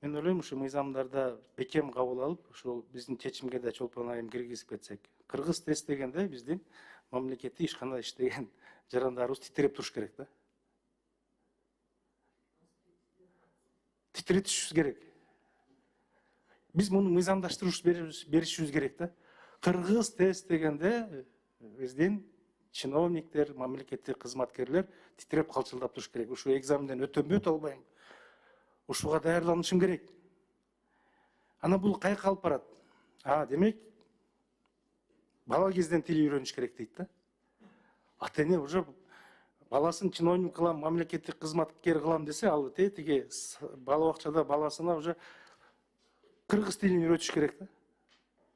Мен ойлойм ушу мыйзамдарда бекем кабыл алып, ошол биздин чечимге да чолпон айым киргизип кетсек. Кыргыз тест дегенде биздин мамлекеттик ишканада иштеген жарандарыбыз титиреп туруш керек да. Титиретишибиз керек. Биз муну мыйзамдаштырып беришибиз керек да. Кыргыз тест дегенде биздин чиновниктер, мамлекеттик кызматкерлер титиреп калчылдап туруш керек. Ушу экзаменден өтөмбү, өтө албайм. Ушуга даярданышым керек. Ана бул каяка алып барат? Демек бала кезден тил үйрөнүш керек дейт да. Ата эне уже баласын чиновник кылам, мамлекеттик кызматкер кылам десе, ал тиги бала бакчада баласына уже кыргыз тилин үйрөтүш керек да.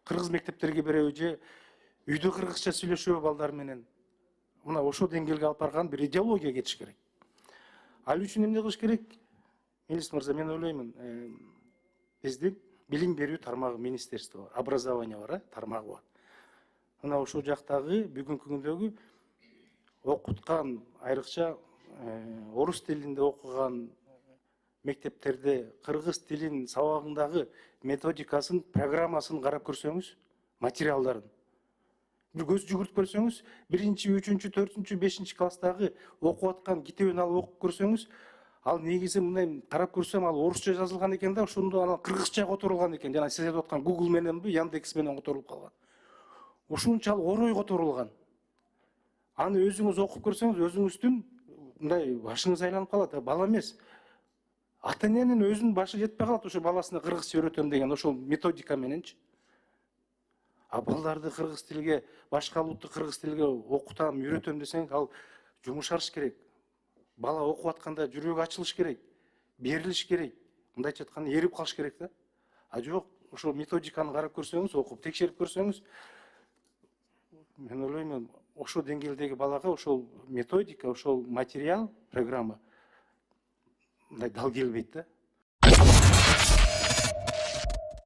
Кыргыз мектептерге береби же үйдө кыргызча сүйлөшөбү балдар менен. Мына ошол деңгээлге алып барган бир идеология кетиш керек. Ал үчүн эмне кылыш керек? Милис мырза, мен ойлоймун, биздин билим берүү тармагы министерство, образование бар, тармагы бар. Мына ошол жактагы бүгүнкү күндөгү окуткан, айрыкча орус тилинде окуган мектептерде кыргыз тилин сабагындагы методикасын, программасын карап көрсөңүз, материалдарын бир көз жүгүртүп көрсөңүз, 1-чи, 3-чү, 4-чү, 5-чи класстагы окуп аткан китебин алып окуп көрсөңүз, ал негизи мындай карап көрсөм, ал орусча жазылган экен да, ошондо анан кыргызча которулган экен. Жана сиз айтып аткан Google мененби, Яндекс менен которулуп калган. Ушунчалык орой которулган. Аны өзүңүз окуп көрсөңүз, өзүңүздүн мындай башыңыз айланып калат. Бала эмес, ата эненин өзүнүн башы жетпей калат ошо баласына кыргызча үйрөтөм деген ошол методика мененчи. Балдарды кыргыз тилге, башка улутту кыргыз тилге окутам, үйрөтөм десең, ал жумушарыш керек. Бала окуп атканда жүрөгү ачылыш керек, берилиш керек. Мындайча айтканда эрип калыш керек да. Жок, ошол методиканы карап көрсөңүз, окуп текшерип көрсөңүз, мен ойлойм, ошол деңгээлдеги балага ошол методика, ошол материал, программа мындай дал келбейт да.